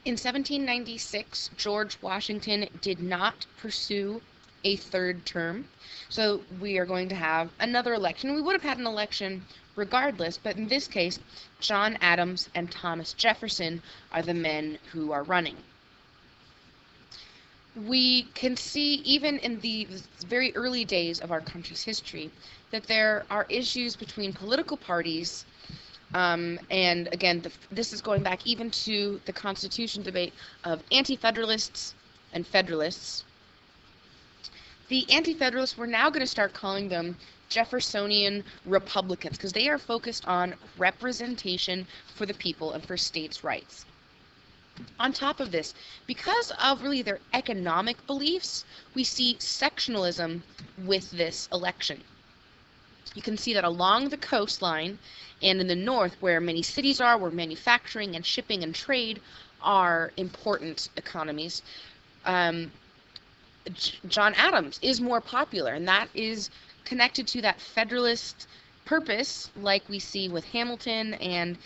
In 1796, George Washington did not pursue a third term, so we are going to have another election. We would have had an election regardless, but in this case, John Adams and Thomas Jefferson are the men who are running. We can see, even in the very early days of our country's history, that there are issues between political parties. And again, this is going back even to the Constitution debate of anti-federalists and federalists. The anti-federalists, we're now going to start calling them Jeffersonian Republicans, because they are focused on representation for the people and for states' rights. On top of this, because of really their economic beliefs, we see sectionalism with this election. You can see that along the coastline and in the north, where many cities are, where manufacturing and shipping and trade are important economies, John Adams is more popular, and that is connected to that federalist purpose, like we see with Hamilton and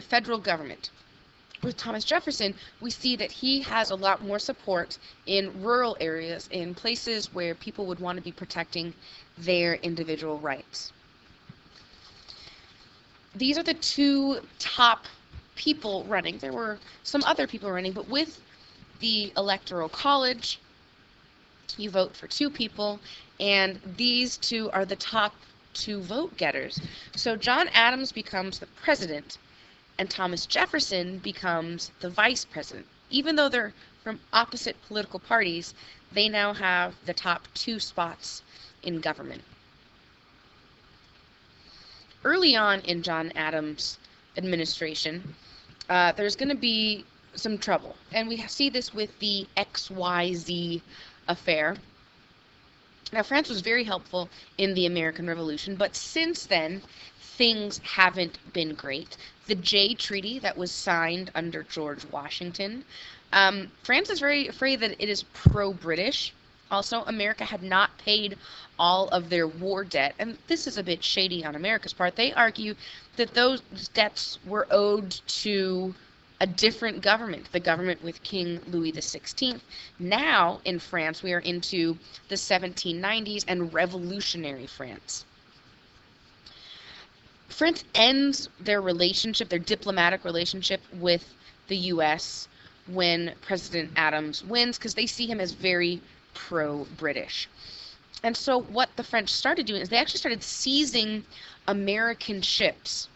federal government. With Thomas Jefferson, we see that he has a lot more support in rural areas, in places where people would want to be protecting their individual rights. These are the two top people running. There were some other people running, but with the Electoral College, you vote for two people, and these two are the top two vote getters. So John Adams becomes the president, and Thomas Jefferson becomes the vice president. Even though they're from opposite political parties, they now have the top two spots in government. Early on in John Adams' administration, there's going to be some trouble, and we see this with the XYZ affair. Now, France was very helpful in the American Revolution, but since then, things haven't been great. The Jay Treaty that was signed under George Washington, France is very afraid that it is pro-British. Also, America had not paid all of their war debt, and this is a bit shady on America's part. They argue that those debts were owed to a different government, the government with King Louis XVI. Now, in France, we are into the 1790s and revolutionary France. France ends their relationship, their diplomatic relationship with the U.S. when President Adams wins, because they see him as very pro-British. And so what the French started doing is they actually started seizing American ships.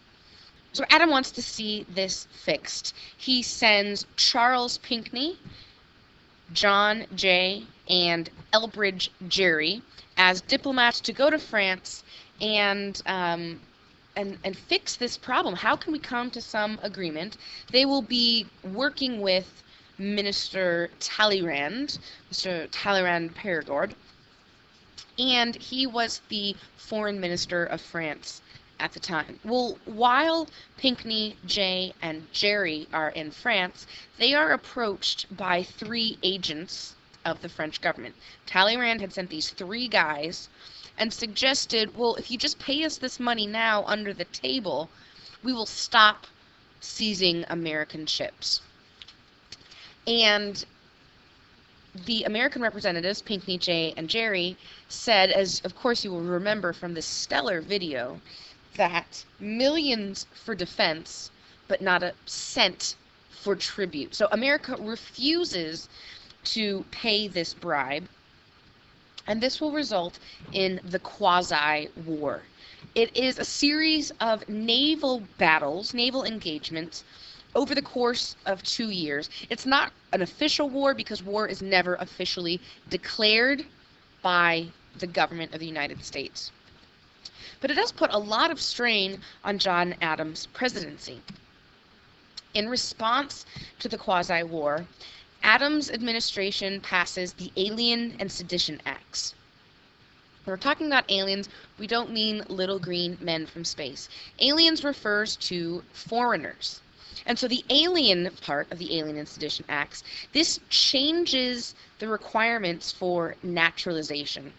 So Adam wants to see this fixed. He sends Charles Pinckney, John Jay, and Elbridge Gerry as diplomats to go to France and fix this problem. How can we come to some agreement? They will be working with Minister Talleyrand, Mr. Talleyrand-Périgord, and he was the foreign minister of France at the time. Well, while Pinckney, Jay, and Gerry are in France, they are approached by three agents of the French government. Talleyrand had sent these three guys and suggested, well, if you just pay us this money now under the table, we will stop seizing American ships. And the American representatives, Pinckney, Jay, and Gerry, said, as of course you will remember from this stellar video, that millions for defense, but not a cent for tribute. So America refuses to pay this bribe, and this will result in the quasi-war. It is a series of naval battles, naval engagements, over the course of 2 years. It's not an official war because war is never officially declared by the government of the United States. But it does put a lot of strain on John Adams' presidency. In response to the quasi-war, Adams' administration passes the Alien and Sedition Acts. When we're talking about aliens, we don't mean little green men from space. Aliens refers to foreigners. And so the alien part of the Alien and Sedition Acts, this changes the requirements for naturalization.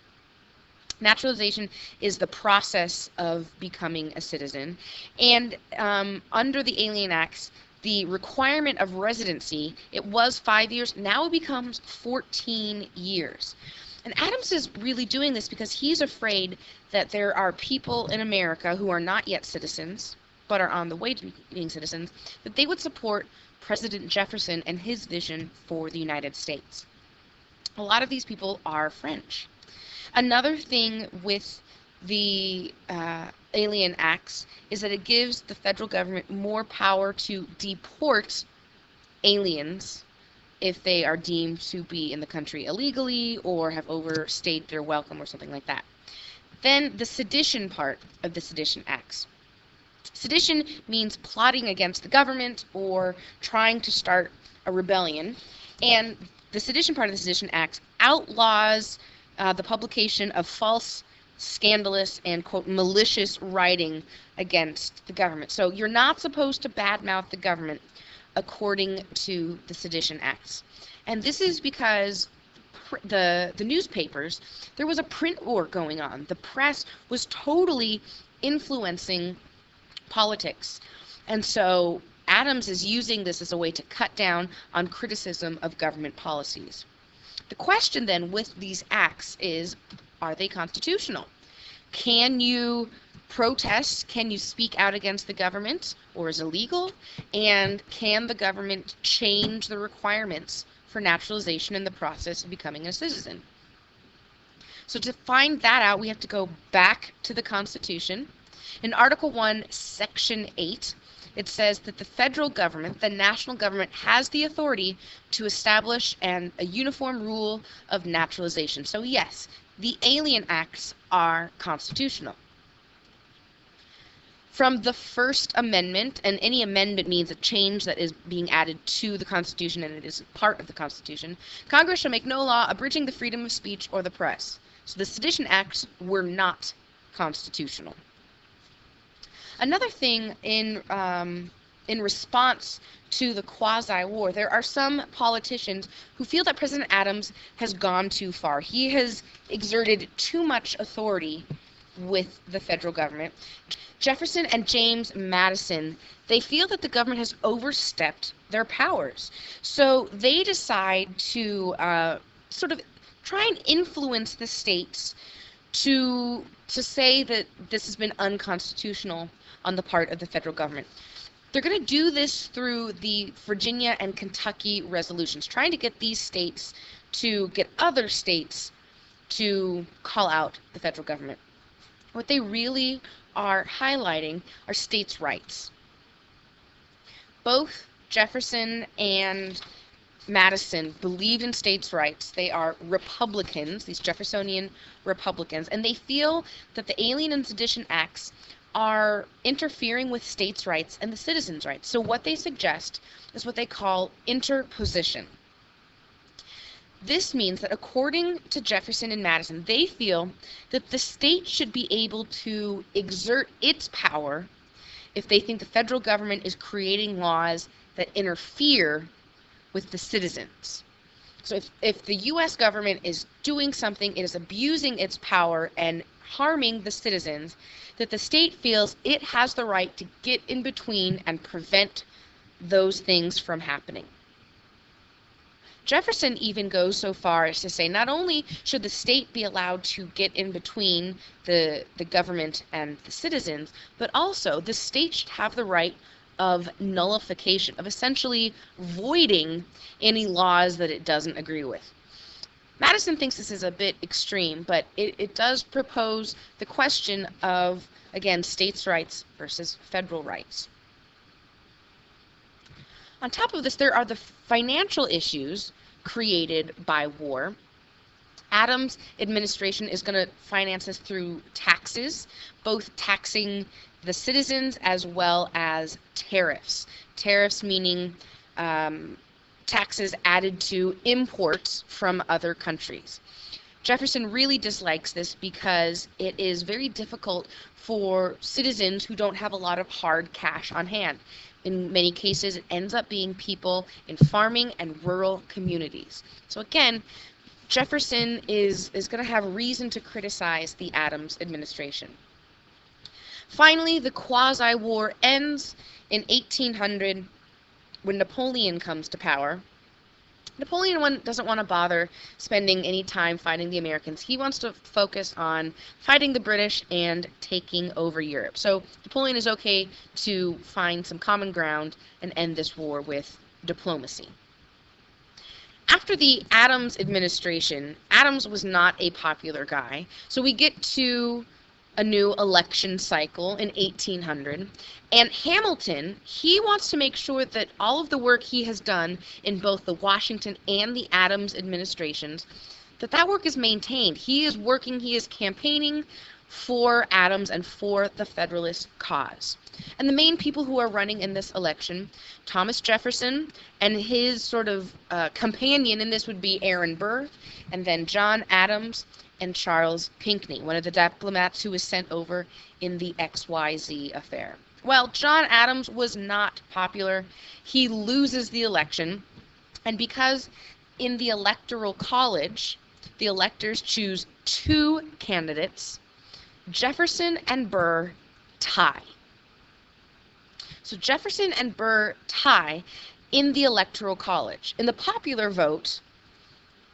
Naturalization is the process of becoming a citizen. And under the Alien Acts, the requirement of residency, it was 5 years, now it becomes 14 years. And Adams is really doing this because he's afraid that there are people in America who are not yet citizens, but are on the way to being citizens, that they would support President Jefferson and his vision for the United States. A lot of these people are French. Another thing with the Alien Acts is that it gives the federal government more power to deport aliens if they are deemed to be in the country illegally or have overstayed their welcome or something like that. Then the sedition part of the Sedition Acts. Sedition means plotting against the government or trying to start a rebellion, and the sedition part of the Sedition Acts outlaws the publication of false, scandalous, and, quote, malicious writing against the government. So you're not supposed to badmouth the government according to the Sedition Acts. And this is because the newspapers, there was a print war going on. The press was totally influencing politics. And so Adams is using this as a way to cut down on criticism of government policies. The question then with these acts is, are they constitutional? Can you protest? Can you speak out against the government, or is it illegal? And can the government change the requirements for naturalization in the process of becoming a citizen? So to find that out, we have to go back to the Constitution. In Article 1, Section 8, it says that the federal government, the national government, has the authority to establish a uniform rule of naturalization. So yes, the Alien Acts are constitutional. From the First Amendment, and any amendment means a change that is being added to the Constitution and it is part of the Constitution, Congress shall make no law abridging the freedom of speech or the press. So the Sedition Acts were not constitutional. Another thing in response to the quasi-war, there are some politicians who feel that President Adams has gone too far. He has exerted too much authority with the federal government. Jefferson and James Madison, they feel that the government has overstepped their powers. So they decide to sort of try and influence the states to say that this has been unconstitutional on the part of the federal government. They're going to do this through the Virginia and Kentucky resolutions, trying to get these states to get other states to call out the federal government. What they really are highlighting are states' rights. Both Jefferson and Madison believed in states' rights. They are Republicans, these Jeffersonian Republicans, and they feel that the Alien and Sedition Acts are interfering with states' rights and the citizens' rights. So what they suggest is what they call interposition. This means that according to Jefferson and Madison, they feel that the state should be able to exert its power if they think the federal government is creating laws that interfere with the citizens. So if the U.S. government is doing something, it is abusing its power and harming the citizens, that the state feels it has the right to get in between and prevent those things from happening. Jefferson even goes so far as to say not only should the state be allowed to get in between the government and the citizens, but also the state should have the right of nullification, of essentially voiding any laws that it doesn't agree with. Madison thinks this is a bit extreme, but it does propose the question of, again, states' rights versus federal rights. On top of this, there are the financial issues created by war. Adams' administration is going to finance this through taxes, both taxing the citizens as well as tariffs. Tariffs meaning taxes added to imports from other countries. Jefferson really dislikes this because it is very difficult for citizens who don't have a lot of hard cash on hand. In many cases, it ends up being people in farming and rural communities. So again, Jefferson is going to have reason to criticize the Adams administration. Finally, the quasi-war ends in 1800. when Napoleon comes to power, Napoleon doesn't want to bother spending any time fighting the Americans. He wants to focus on fighting the British and taking over Europe. So Napoleon is okay to find some common ground and end this war with diplomacy. After the Adams administration, Adams was not a popular guy. So we get to a new election cycle in 1800. And Hamilton, he wants to make sure that all of the work he has done in both the Washington and the Adams administrations, that work is maintained. He is working, he is campaigning for Adams and for the Federalist cause. And the main people who are running in this election, Thomas Jefferson, and his sort of companion in this would be Aaron Burr, and then John Adams, and Charles Pinckney, one of the diplomats who was sent over in the XYZ affair. Well, John Adams was not popular. He loses the election, and because in the Electoral College, the electors choose 2 candidates, Jefferson and Burr tie. So Jefferson and Burr tie in the Electoral College. In the popular vote,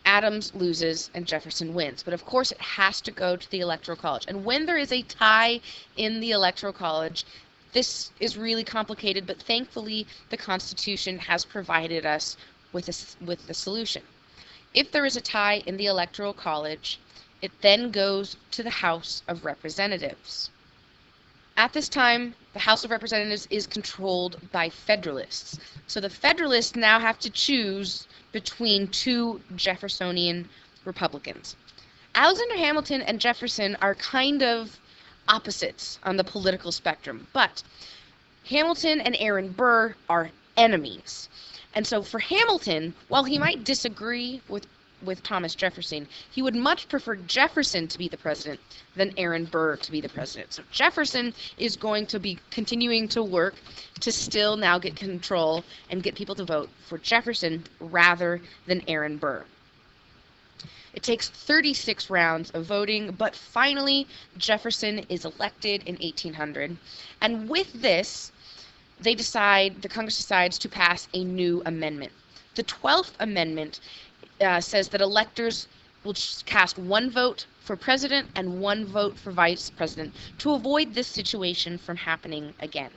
Adams loses and Jefferson wins. But of course it has to go to the Electoral College. And when there is a tie in the Electoral College, this is really complicated, but thankfully the Constitution has provided us with the solution. If there is a tie in the Electoral College, it then goes to the House of Representatives. At this time, the House of Representatives is controlled by Federalists. So the Federalists now have to choose between 2 Jeffersonian Republicans. Alexander Hamilton and Jefferson are kind of opposites on the political spectrum, but Hamilton and Aaron Burr are enemies. And so for Hamilton, while he might disagree with Thomas Jefferson, he would much prefer Jefferson to be the president than Aaron Burr to be the president. So Jefferson is going to be continuing to work to still now get control and get people to vote for Jefferson rather than Aaron Burr. It takes 36 rounds of voting, but finally Jefferson is elected in 1800. And with this, the Congress decides to pass a new amendment. The 12th Amendment says that electors will cast 1 vote for president and 1 vote for vice president to avoid this situation from happening again.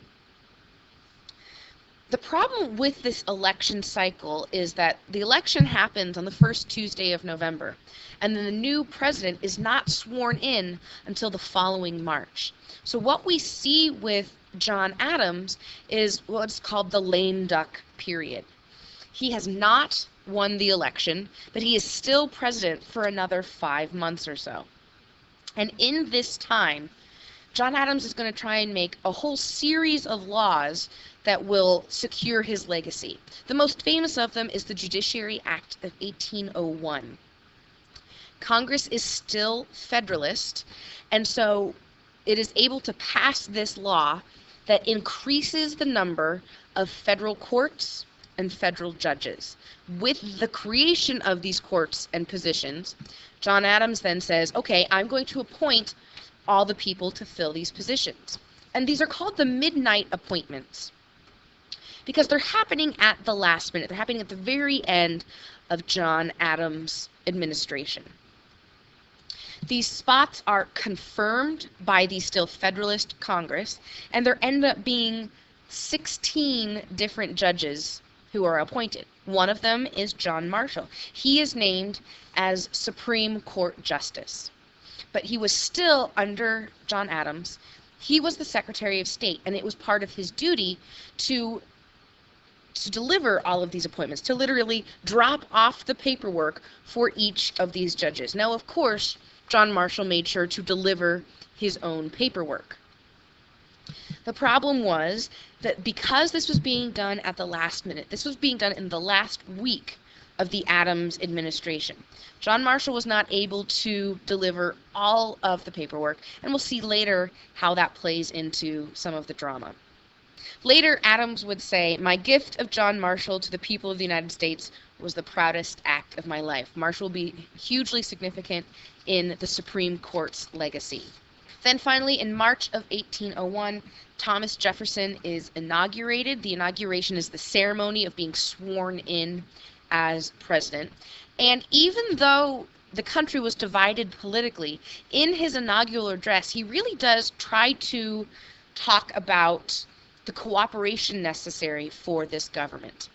The problem with this election cycle is that the election happens on the first Tuesday of November, and then the new president is not sworn in until the following March. So what we see with John Adams is what's called the lame duck period. He has not won the election, but he is still president for another 5 months or so. And in this time, John Adams is going to try and make a whole series of laws that will secure his legacy. The most famous of them is the Judiciary Act of 1801. Congress is still Federalist, and so it is able to pass this law that increases the number of federal courts and federal judges. With the creation of these courts and positions, John Adams then says, okay, I'm going to appoint all the people to fill these positions. And these are called the midnight appointments because they're happening at the last minute. They're happening at the very end of John Adams' administration. These spots are confirmed by the still Federalist Congress, and there end up being 16 different judges who are appointed. One of them is John Marshall. He is named as Supreme Court Justice, but he was still under John Adams. He was the Secretary of State, and it was part of his duty to deliver all of these appointments, to literally drop off the paperwork for each of these judges. Now, of course, John Marshall made sure to deliver his own paperwork. The problem was that because this was being done at the last minute, this was being done in the last week of the Adams administration, John Marshall was not able to deliver all of the paperwork, and we'll see later how that plays into some of the drama. Later, Adams would say, "My gift of John Marshall to the people of the United States was the proudest act of my life." Marshall will be hugely significant in the Supreme Court's legacy. Then finally, in March of 1801, Thomas Jefferson is inaugurated. The inauguration is the ceremony of being sworn in as president. And even though the country was divided politically, in his inaugural address, he really does try to talk about the cooperation necessary for this government.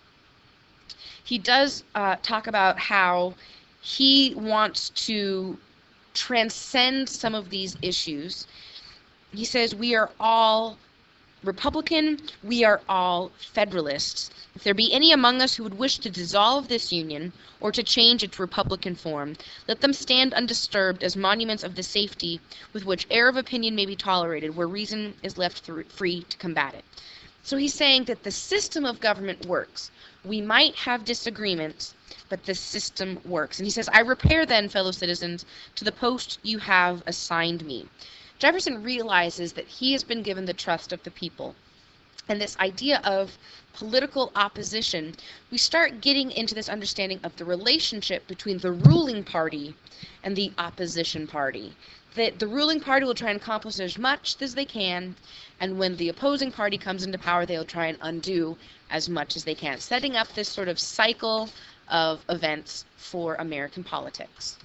He does talk about how he wants to transcend some of these issues. He says, we are all Republican, we are all Federalists. If there be any among us who would wish to dissolve this Union, or to change its Republican form, let them stand undisturbed as monuments of the safety with which error of opinion may be tolerated, where reason is left free to combat it. So he's saying that the system of government works. We might have disagreements, but the system works. And he says, I repair then, fellow citizens, to the post you have assigned me. Jefferson realizes that he has been given the trust of the people. And this idea of political opposition, we start getting into this understanding of the relationship between the ruling party and the opposition party. That the ruling party will try and accomplish as much as they can, and when the opposing party comes into power, they'll try and undo as much as they can, setting up this sort of cycle of events for American politics.